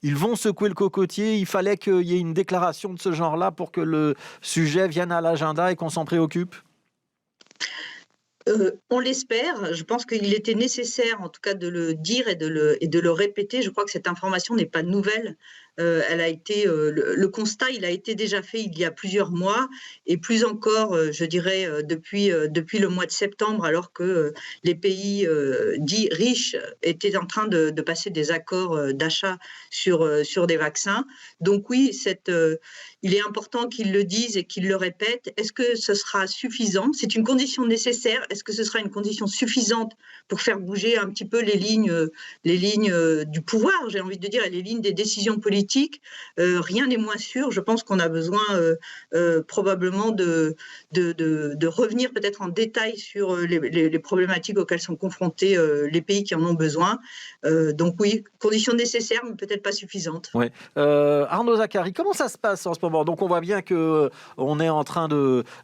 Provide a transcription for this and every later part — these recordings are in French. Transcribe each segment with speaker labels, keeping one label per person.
Speaker 1: ils vont secouer le cocotier. Il fallait qu'il y ait une déclaration de ce genre-là pour que le sujet vienne à l'agenda et qu'on s'en préoccupe?
Speaker 2: On l'espère. Je pense qu'il était nécessaire, en tout cas, de le dire et de le répéter. Je crois que cette information n'est pas nouvelle. Elle a été, le constat, il a été déjà fait il y a plusieurs mois et plus encore, je dirais, depuis le mois de septembre, alors que, les pays, dits riches étaient en train de passer des accords, d'achat sur des vaccins. Donc oui, il est important qu'ils le disent et qu'ils le répètent. Est-ce que ce sera suffisant? C'est une condition nécessaire. Est-ce que ce sera une condition suffisante pour faire bouger un petit peu les lignes du pouvoir, j'ai envie de dire, et les lignes des décisions politiques? Rien n'est moins sûr. Je pense qu'on a besoin probablement de revenir peut-être en détail sur les problématiques auxquelles sont confrontés les pays qui en ont besoin. Donc oui, condition nécessaire, mais peut-être pas suffisante.
Speaker 1: Ouais. Arnaud Zacharie, comment ça se passe en ce moment? Donc on voit bien que on est en train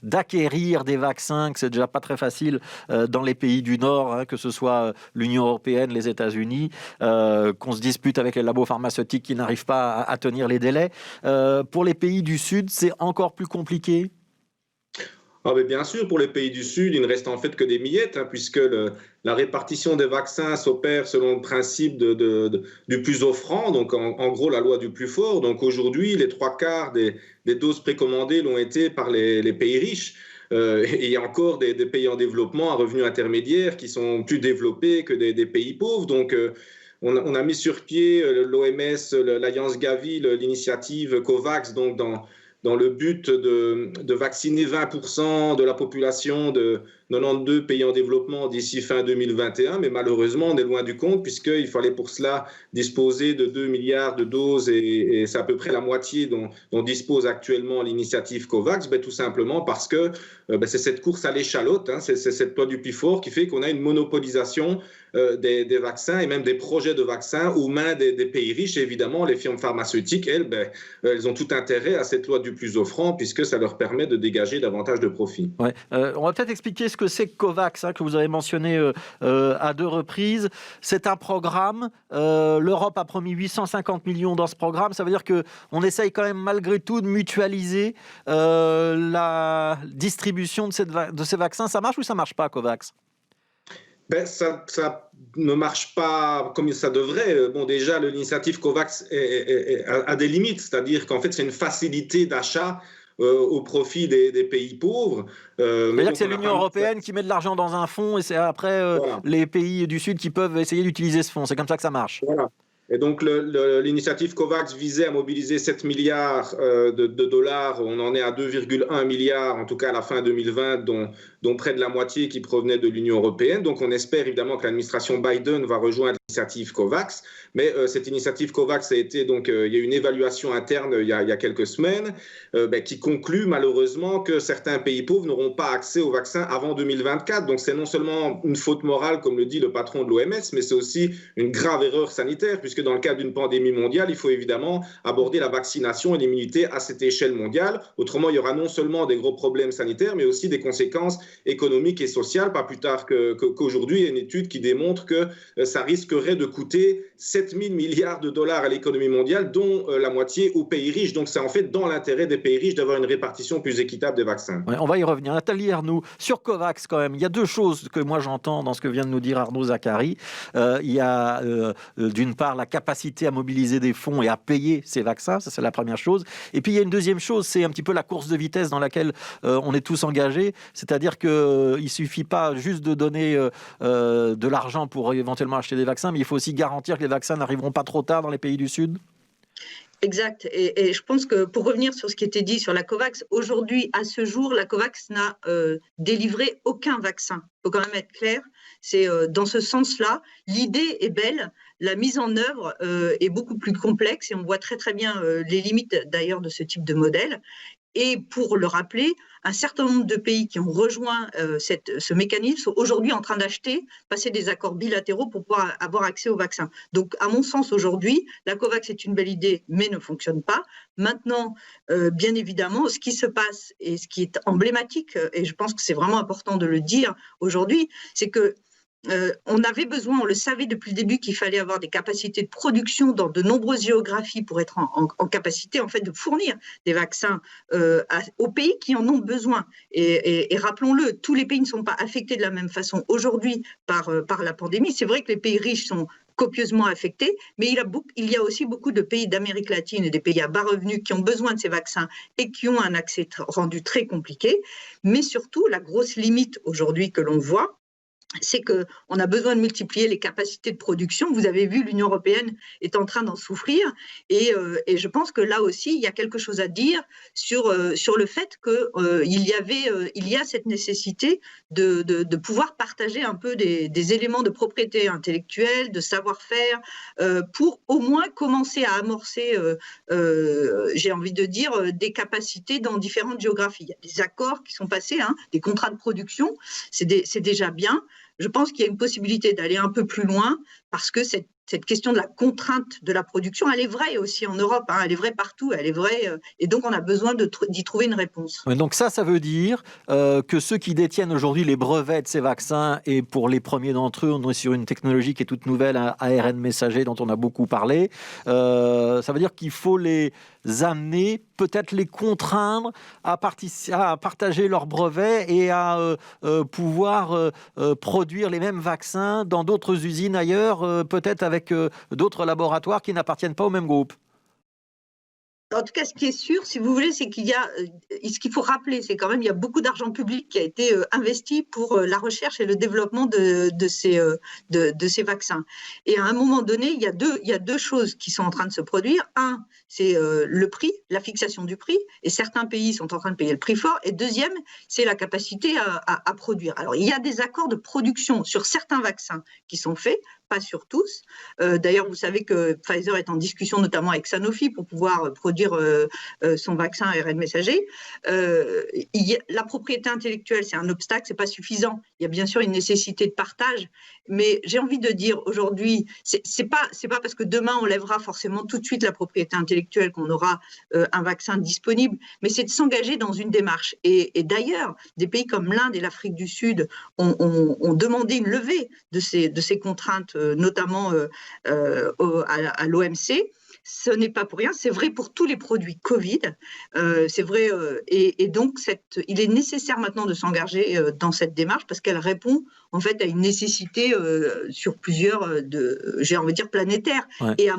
Speaker 1: d'acquérir des vaccins, que c'est déjà pas très facile dans les pays du Nord, hein, que ce soit l'Union européenne, les États-Unis, qu'on se dispute avec les labos pharmaceutiques qui n'arrivent pas à tenir les délais. Pour les pays du Sud, c'est encore plus compliqué.
Speaker 3: Ah mais bien sûr, pour les pays du Sud, il ne reste en fait que des miettes, hein, puisque la répartition des vaccins s'opère selon le principe du plus offrant, donc en gros la loi du plus fort. Donc aujourd'hui, les trois quarts des doses précommandées l'ont été par les pays riches. Et il y a encore des pays en développement à revenus intermédiaires qui sont plus développés que des pays pauvres. Donc on a mis sur pied l'OMS, l'Alliance Gavi, l'initiative COVAX, donc dans le but de vacciner 20% de la population de 92 pays en développement d'ici fin 2021. Mais malheureusement, on est loin du compte puisqu'il fallait pour cela disposer de 2 milliards de doses et c'est à peu près la moitié dont dispose actuellement l'initiative COVAX. Ben, tout simplement parce que c'est cette course à l'échalote, hein, c'est cette loi du plus fort qui fait qu'on a une monopolisation des vaccins et même des projets de vaccins aux mains des pays riches. Et évidemment, les firmes pharmaceutiques, elles ont tout intérêt à cette loi du plus offrant puisque ça leur permet de dégager davantage de profits.
Speaker 1: Ouais. On va peut-être expliquer ce que c'est que COVAX, hein, que vous avez mentionné à deux reprises. C'est un programme. L'Europe a promis 850 millions dans ce programme. Ça veut dire qu'on essaye quand même malgré tout de mutualiser la distribution de ces vaccins. Ça marche ou ça ne marche pas, COVAX?
Speaker 3: Ben, ça ne marche pas comme ça devrait. Bon, déjà, l'initiative COVAX a des limites, c'est-à-dire qu'en fait, c'est une facilité d'achat au profit des pays pauvres.
Speaker 1: C'est-à-dire que c'est l'Union européenne qui met de l'argent dans un fonds et c'est après
Speaker 3: voilà.
Speaker 1: les pays du Sud qui peuvent essayer d'utiliser ce fonds. C'est comme ça que ça marche.
Speaker 3: Voilà. Et donc, l'initiative COVAX visait à mobiliser 7 milliards de dollars. On en est à 2,1 milliards, en tout cas à la fin 2020, dont près de la moitié qui provenait de l'Union européenne. Donc, on espère évidemment que l'administration Biden va rejoindre l'initiative COVAX. Mais cette initiative COVAX a été, donc, il y a eu une évaluation interne il y a quelques semaines qui conclut malheureusement que certains pays pauvres n'auront pas accès aux vaccins avant 2024. Donc, c'est non seulement une faute morale, comme le dit le patron de l'OMS, mais c'est aussi une grave erreur sanitaire, puisque dans le cadre d'une pandémie mondiale, il faut évidemment aborder la vaccination et l'immunité à cette échelle mondiale. Autrement, il y aura non seulement des gros problèmes sanitaires, mais aussi des conséquences économiques et sociales. Pas plus tard qu'aujourd'hui, il y a une étude qui démontre que ça risquerait de coûter 7 000 milliards de dollars à l'économie mondiale, dont la moitié aux pays riches. Donc, c'est en fait dans l'intérêt des pays riches d'avoir une répartition plus équitable des vaccins.
Speaker 1: Ouais, on va y revenir. Nathalie Arnoux, sur COVAX quand même, il y a deux choses que moi j'entends dans ce que vient de nous dire Arnaud Zacharie. Il y a d'une part la capacité à mobiliser des fonds et à payer ces vaccins, ça c'est la première chose. Et puis il y a une deuxième chose, c'est un petit peu la course de vitesse dans laquelle on est tous engagés. C'est-à-dire qu'il ne suffit pas juste de donner de l'argent pour éventuellement acheter des vaccins, mais il faut aussi garantir que les vaccins n'arriveront pas trop tard dans les pays du Sud.
Speaker 2: Exact. Et je pense que pour revenir sur ce qui était dit sur la COVAX, aujourd'hui, à ce jour, la COVAX n'a délivré aucun vaccin. Il faut quand même être clair. C'est dans ce sens-là, l'idée est belle, la mise en œuvre est beaucoup plus complexe et on voit très très bien les limites d'ailleurs de ce type de modèle. Et pour le rappeler, un certain nombre de pays qui ont rejoint ce mécanisme sont aujourd'hui en train passer des accords bilatéraux pour pouvoir avoir accès aux vaccins. Donc, à mon sens, aujourd'hui, la COVAX est une belle idée, mais ne fonctionne pas. Maintenant, bien évidemment, ce qui se passe et ce qui est emblématique, et je pense que c'est vraiment important de le dire aujourd'hui, c'est que on avait besoin, on le savait depuis le début, qu'il fallait avoir des capacités de production dans de nombreuses géographies pour être en capacité en fait de fournir des vaccins aux pays qui en ont besoin. Et rappelons-le, tous les pays ne sont pas affectés de la même façon aujourd'hui par la pandémie. C'est vrai que les pays riches sont copieusement affectés, mais il y a aussi beaucoup de pays d'Amérique latine et des pays à bas revenus qui ont besoin de ces vaccins et qui ont un accès rendu très compliqué. Mais surtout, la grosse limite aujourd'hui que l'on voit, c'est qu'on a besoin de multiplier les capacités de production. Vous avez vu, l'Union européenne est en train d'en souffrir. Et je pense que là aussi, il y a quelque chose à dire sur le fait qu'il y a cette nécessité de pouvoir partager un peu des éléments de propriété intellectuelle, de savoir-faire, pour au moins commencer à amorcer, j'ai envie de dire, des capacités dans différentes géographies. Il y a des accords qui sont passés, hein, des contrats de production, c'est déjà bien. Je pense qu'il y a une possibilité d'aller un peu plus loin parce que cette question de la contrainte de la production, elle est vraie aussi en Europe, hein, elle est vraie partout, elle est vraie, et donc on a besoin d'y trouver une réponse.
Speaker 1: Ouais, donc ça veut dire que ceux qui détiennent aujourd'hui les brevets de ces vaccins, et pour les premiers d'entre eux, on est sur une technologie qui est toute nouvelle, ARN messager, dont on a beaucoup parlé, ça veut dire qu'il faut les amener, peut-être les contraindre à partager leurs brevets et à pouvoir produire les mêmes vaccins dans d'autres usines ailleurs, peut-être avec d'autres laboratoires qui n'appartiennent pas au même groupe.
Speaker 2: En tout cas, ce qui est sûr, si vous voulez, c'est ce qu'il faut rappeler, c'est quand même il y a beaucoup d'argent public qui a été investi pour la recherche et le développement de ces vaccins. Et à un moment donné, il y a deux choses qui sont en train de se produire. Un, c'est le prix, la fixation du prix, et certains pays sont en train de payer le prix fort. Et deuxième, c'est la capacité à produire. Alors, il y a des accords de production sur certains vaccins qui sont faits, pas sur tous. D'ailleurs, vous savez que Pfizer est en discussion notamment avec Sanofi pour pouvoir produire son vaccin ARN messager. La propriété intellectuelle, c'est un obstacle, c'est pas suffisant. Il y a bien sûr une nécessité de partage, mais j'ai envie de dire aujourd'hui, c'est pas parce que demain on lèvera forcément tout de suite la propriété intellectuelle qu'on aura un vaccin disponible, mais c'est de s'engager dans une démarche. Et d'ailleurs, des pays comme l'Inde et l'Afrique du Sud ont demandé une levée de ces contraintes, notamment à l'OMC. Ce n'est pas pour rien, c'est vrai pour tous les produits Covid, c'est vrai, et donc il est nécessaire maintenant de s'engager dans cette démarche parce qu'elle répond en fait à une nécessité sur plusieurs, j'ai envie de dire planétaires, ouais. Et à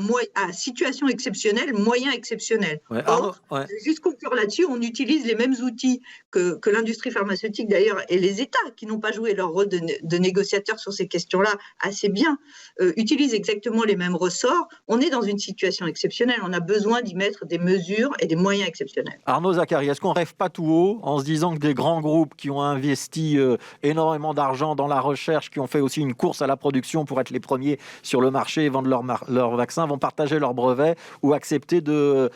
Speaker 2: situation exceptionnelle, moyens exceptionnels. Ouais. Or, ouais. Juste conclure là-dessus, on utilise les mêmes outils que l'industrie pharmaceutique d'ailleurs et les États qui n'ont pas joué leur rôle de négociateurs sur ces questions-là assez bien, utilisent exactement les mêmes ressorts. On est dans une situation exceptionnelle, on a besoin d'y mettre des mesures et des moyens exceptionnels.
Speaker 1: Arnaud Zacharie, est-ce qu'on rêve pas tout haut en se disant que des grands groupes qui ont investi énormément d'argent dans la recherche, qui ont fait aussi une course à la production pour être les premiers sur le marché et vendre leurs vaccins, vont partager leurs brevets ou accepter de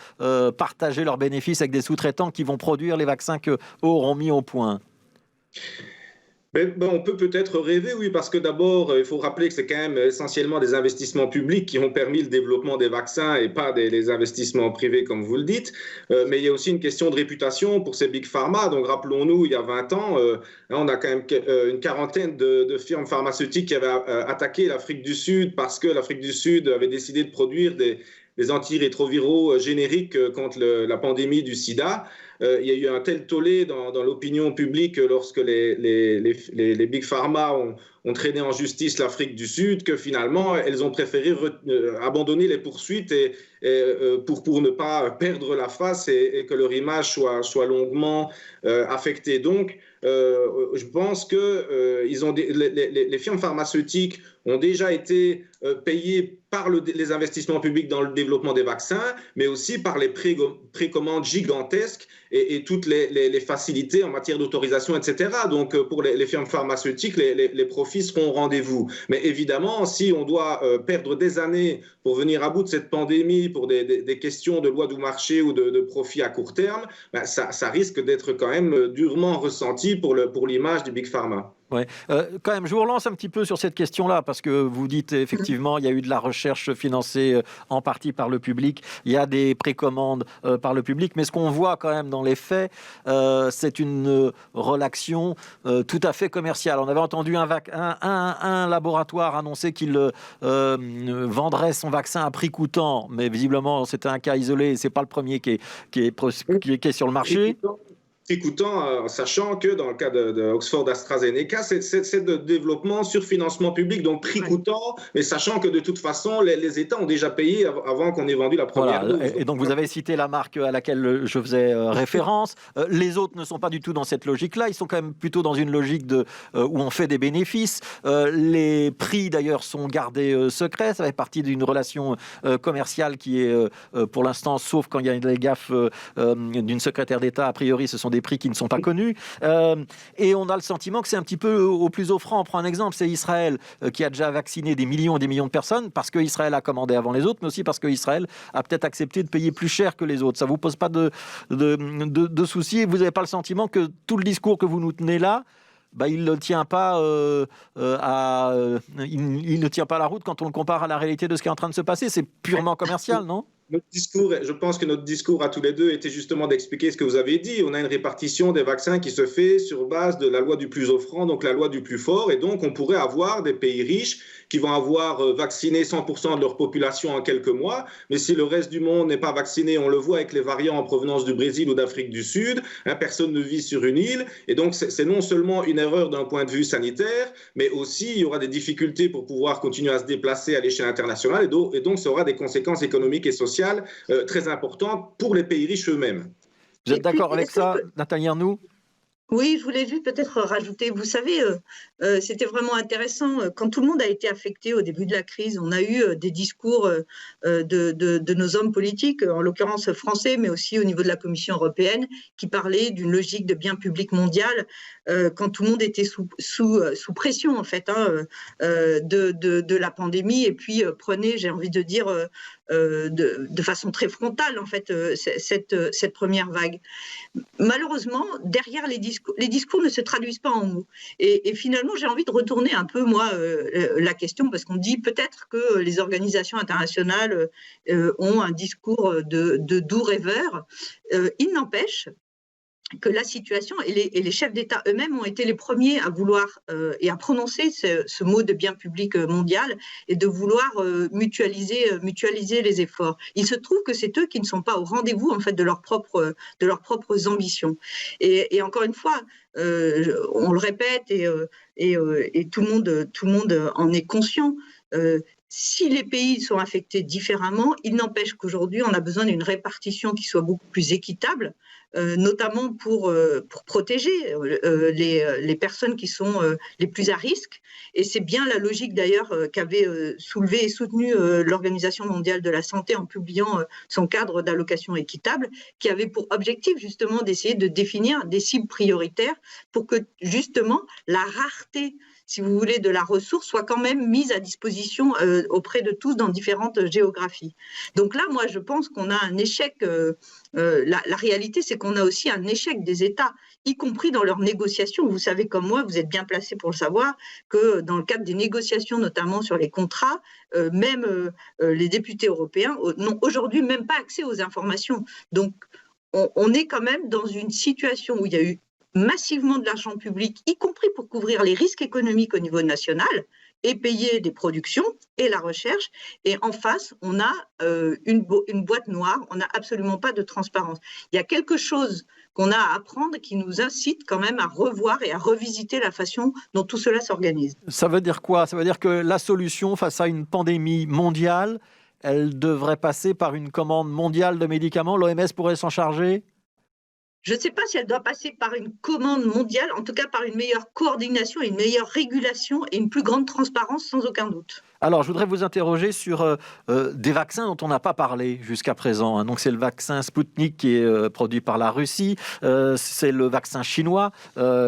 Speaker 1: partager leurs bénéfices avec des sous-traitants qui vont produire les vaccins qu'eux auront mis au point?
Speaker 3: On peut peut-être rêver, oui, parce que d'abord, il faut rappeler que c'est quand même essentiellement des investissements publics qui ont permis le développement des vaccins et pas des investissements privés, comme vous le dites. Mais il y a aussi une question de réputation pour ces big pharma. Donc, rappelons-nous, il y a 20 ans, on a quand même une quarantaine de firmes pharmaceutiques qui avaient attaqué l'Afrique du Sud parce que l'Afrique du Sud avait décidé de produire des antirétroviraux génériques contre la pandémie du sida. Il y a eu un tel tollé dans l'opinion publique lorsque les big pharma ont traîné en justice l'Afrique du Sud que finalement, elles ont préféré abandonner les poursuites pour ne pas perdre la face et que leur image soit longuement affectée. Donc, je pense que les firmes pharmaceutiques ont déjà été payées par les investissements publics dans le développement des vaccins, mais aussi par les précommandes gigantesques et toutes les facilités en matière d'autorisation, etc. Donc, pour les firmes pharmaceutiques, les profits seront au rendez-vous. Mais évidemment, si on doit perdre des années pour venir à bout de cette pandémie, pour des questions de loi du marché ou de profit à court terme, ça risque d'être quand même durement ressenti pour l'image du Big Pharma.
Speaker 1: Ouais. Quand même, je vous relance un petit peu sur cette question-là, parce que vous dites effectivement, il y a eu de la recherche financée en partie par le public, il y a des précommandes par le public, mais ce qu'on voit quand même dans les faits, c'est une relation tout à fait commerciale. On avait entendu un laboratoire annoncer qu'il vendrait son vaccin à prix coûtant, mais visiblement c'était un cas isolé, et c'est pas le premier qui est sur le marché.
Speaker 3: Prix coûtant, sachant que dans le cas de Oxford AstraZeneca, c'est de développement sur financement public, donc prix coûtant, mais sachant que de toute façon, les États ont déjà payé avant qu'on ait vendu la première dose.
Speaker 1: Et donc vous avez cité la marque à laquelle je faisais référence. Les autres ne sont pas du tout dans cette logique-là, ils sont quand même plutôt dans une logique où on fait des bénéfices. Les prix d'ailleurs sont gardés secrets, ça fait partie d'une relation commerciale qui est pour l'instant, sauf quand il y a des gaffes d'une secrétaire d'État, a priori ce sont des prix qui ne sont pas connus. Et on a le sentiment que c'est un petit peu au plus offrant. On prend un exemple, c'est Israël qui a déjà vacciné des millions et des millions de personnes parce qu'Israël a commandé avant les autres, mais aussi parce qu'Israël a peut-être accepté de payer plus cher que les autres. Ça ne vous pose pas de soucis et vous n'avez pas le sentiment que tout le discours que vous nous tenez là, il ne tient pas il ne tient pas la route quand on le compare à la réalité de ce qui est en train de se passer. C'est purement commercial, non ?
Speaker 3: Je pense que notre discours à tous les deux était justement d'expliquer ce que vous avez dit. On a une répartition des vaccins qui se fait sur base de la loi du plus offrant, donc la loi du plus fort. Et donc, on pourrait avoir des pays riches qui vont avoir vacciné 100% de leur population en quelques mois. Mais si le reste du monde n'est pas vacciné, on le voit avec les variants en provenance du Brésil ou d'Afrique du Sud, personne ne vit sur une île. Et donc, c'est non seulement une erreur d'un point de vue sanitaire, mais aussi il y aura des difficultés pour pouvoir continuer à se déplacer à l'échelle internationale. Et donc, ça aura des conséquences économiques et sociales très importantes pour les pays riches eux-mêmes.
Speaker 1: Vous êtes d'accord avec ça, Nathalie Arnoux ?
Speaker 2: Oui, je voulais juste peut-être rajouter, vous savez, c'était vraiment intéressant, quand tout le monde a été affecté au début de la crise, on a eu des discours de nos hommes politiques, en l'occurrence français, mais aussi au niveau de la Commission européenne, qui parlaient d'une logique de bien public mondial, quand tout le monde était sous pression, en fait, de la pandémie, et puis prenait, j'ai envie de dire, de façon très frontale, en fait, cette première vague. Malheureusement, derrière les discours ne se traduisent pas en mots. Et finalement, j'ai envie de retourner un peu, moi, la question, parce qu'on dit peut-être que les organisations internationales ont un discours de doux rêveurs. Il n'empêche que la situation et les chefs d'État eux-mêmes ont été les premiers à vouloir et à prononcer ce mot de bien public mondial et de vouloir mutualiser les efforts. Il se trouve que c'est eux qui ne sont pas au rendez-vous en fait de leurs propres ambitions. Et encore une fois, on le répète et tout le monde en est conscient. Si les pays sont affectés différemment, il n'empêche qu'aujourd'hui, on a besoin d'une répartition qui soit beaucoup plus équitable, notamment pour protéger les personnes qui sont les plus à risque. Et c'est bien la logique d'ailleurs qu'avait soulevé et soutenu l'Organisation mondiale de la santé en publiant son cadre d'allocation équitable, qui avait pour objectif justement d'essayer de définir des cibles prioritaires pour que justement la rareté, si vous voulez, de la ressource soit quand même mise à disposition auprès de tous dans différentes géographies. Donc là, moi, je pense qu'on a un échec. La réalité, c'est qu'on a aussi un échec des États, y compris dans leurs négociations. Vous savez comme moi, vous êtes bien placé pour le savoir, que dans le cadre des négociations, notamment sur les contrats, même les députés européens n'ont aujourd'hui même pas accès aux informations. Donc, on est quand même dans une situation où il y a eu massivement de l'argent public, y compris pour couvrir les risques économiques au niveau national et payer des productions et la recherche. Et en face, on a une boîte noire, on n'a absolument pas de transparence. Il y a quelque chose qu'on a à apprendre qui nous incite quand même à revoir et à revisiter la façon dont tout cela s'organise.
Speaker 1: Ça veut dire quoi ? Ça veut dire que la solution face à une pandémie mondiale, elle devrait passer par une commande mondiale de médicaments. L'OMS pourrait s'en charger ?
Speaker 2: Je ne sais pas si elle doit passer par une commande mondiale, en tout cas par une meilleure coordination et une meilleure régulation et une plus grande transparence, sans aucun doute.
Speaker 1: Alors, je voudrais vous interroger sur des vaccins dont on n'a pas parlé jusqu'à présent. Donc, c'est le vaccin Sputnik qui est produit par la Russie. C'est le vaccin chinois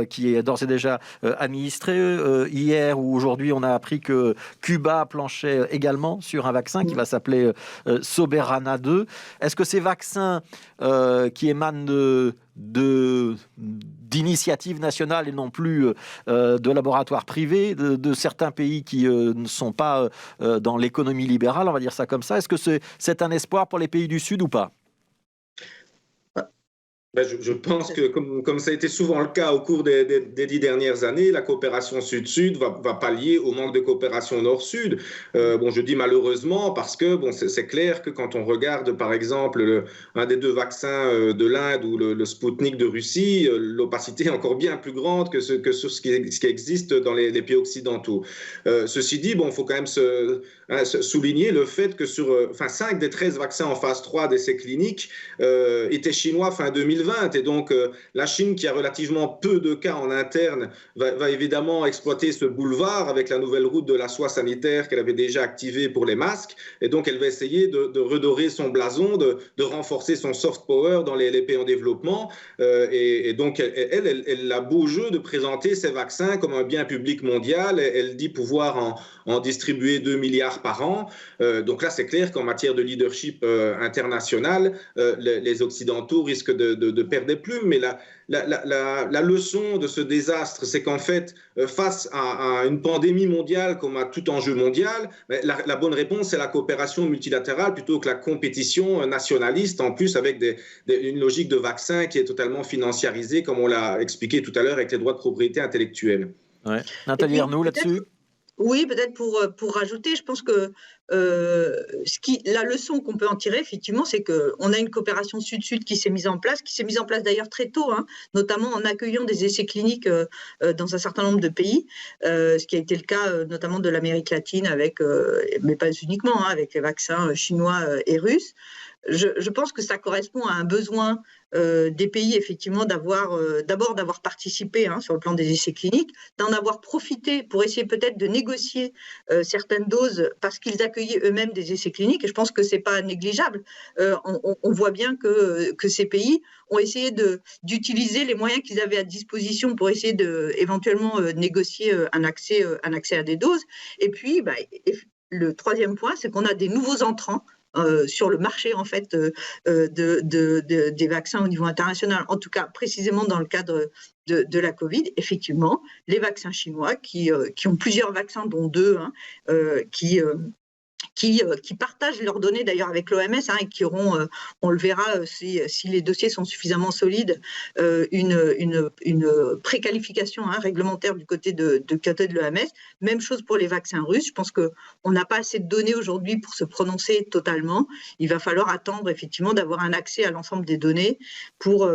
Speaker 1: qui est d'ores et déjà administré. Hier ou aujourd'hui, on a appris que Cuba planchait également sur un vaccin qui va s'appeler Soberana 2. Est-ce que ces vaccins qui émanent d'initiatives nationales et non plus de laboratoires privés, de certains pays qui ne sont pas dans l'économie libérale, on va dire ça comme ça. Est-ce que c'est un espoir pour les pays du Sud ou pas ?
Speaker 3: Je pense que, comme ça a été souvent le cas au cours des 10 dernières années, la coopération Sud-Sud va pallier au manque de coopération Nord-Sud. Je dis malheureusement parce que c'est clair que quand on regarde, par exemple, un des 2 vaccins de l'Inde ou le Spoutnik de Russie, l'opacité est encore bien plus grande que ce qui existe dans les pays occidentaux. Ceci dit, il faut quand même souligner le fait que 5 des 13 vaccins en phase 3 d'essais cliniques étaient chinois fin 2020. Et donc, la Chine, qui a relativement peu de cas en interne, va évidemment exploiter ce boulevard avec la nouvelle route de la soie sanitaire qu'elle avait déjà activée pour les masques. Et donc, elle va essayer de redorer son blason, de renforcer son soft power dans les pays en développement. Et donc, elle a beau jeu de présenter ces vaccins comme un bien public mondial. Elle dit pouvoir en distribuer 2 milliards par an. Donc là, c'est clair qu'en matière de leadership international, les Occidentaux risquent de perdre des plumes, mais la leçon de ce désastre, c'est qu'en fait, face à une pandémie mondiale comme à tout enjeu mondial, la bonne réponse, c'est la coopération multilatérale plutôt que la compétition nationaliste, en plus avec une logique de vaccin qui est totalement financiarisée, comme on l'a expliqué tout à l'heure avec les droits de propriété intellectuelle.
Speaker 1: Ouais. Nathalie Arnoult, là-dessus ?
Speaker 2: Oui, peut-être pour rajouter, je pense que la leçon qu'on peut en tirer, effectivement, c'est qu'on a une coopération Sud-Sud qui s'est mise en place d'ailleurs très tôt, notamment en accueillant des essais cliniques dans un certain nombre de pays, ce qui a été le cas notamment de l'Amérique latine, mais pas uniquement, avec les vaccins chinois et russes. Je pense que ça correspond à un besoin des pays, effectivement, d'abord d'avoir participé sur le plan des essais cliniques, d'en avoir profité pour essayer peut-être de négocier certaines doses parce qu'ils accueillaient eux-mêmes des essais cliniques. Et je pense que ce n'est pas négligeable. On voit bien que ces pays ont essayé d'utiliser les moyens qu'ils avaient à disposition pour essayer éventuellement négocier un accès à des doses. Et puis, le troisième point, c'est qu'on a des nouveaux entrants sur le marché en fait des vaccins au niveau international, en tout cas précisément dans le cadre de la Covid. Effectivement, les vaccins chinois qui ont plusieurs vaccins, dont 2, qui partagent leurs données d'ailleurs avec l'OMS et qui auront, on le verra si les dossiers sont suffisamment solides, une préqualification réglementaire du côté de l'OMS. Même chose pour les vaccins russes. Je pense qu'on n'a pas assez de données aujourd'hui pour se prononcer totalement. Il va falloir attendre effectivement d'avoir un accès à l'ensemble des données pour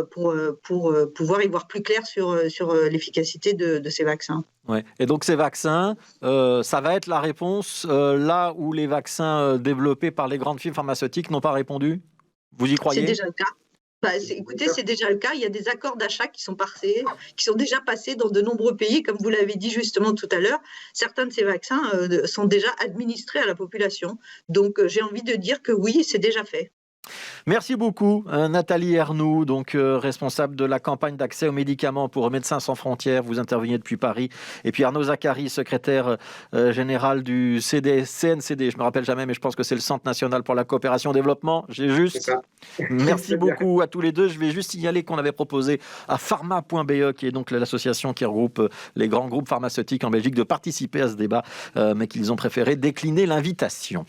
Speaker 2: pouvoir y voir plus clair sur l'efficacité de ces vaccins.
Speaker 1: Ouais. Et donc ces vaccins, ça va être la réponse là où les vaccins développés par les grandes firmes pharmaceutiques n'ont pas répondu ? Vous y croyez ?
Speaker 2: C'est déjà le cas. Écoutez, c'est déjà le cas. Il y a des accords d'achat qui sont déjà passés dans de nombreux pays, comme vous l'avez dit justement tout à l'heure. Certains de ces vaccins sont déjà administrés à la population. Donc j'ai envie de dire que oui, c'est déjà fait.
Speaker 1: Merci beaucoup, Nathalie Arnoult, donc responsable de la campagne d'accès aux médicaments pour Médecins sans frontières. Vous intervenez depuis Paris. Et puis Arnaud Zacharie, secrétaire général du CNCD. Je ne me rappelle jamais, mais je pense que c'est le Centre national pour la coopération au développement. J'ai juste.
Speaker 3: C'est ça.
Speaker 1: Merci beaucoup à tous les deux. Je vais juste signaler qu'on avait proposé à pharma.be, qui est donc l'association qui regroupe les grands groupes pharmaceutiques en Belgique, de participer à ce débat, mais qu'ils ont préféré décliner l'invitation.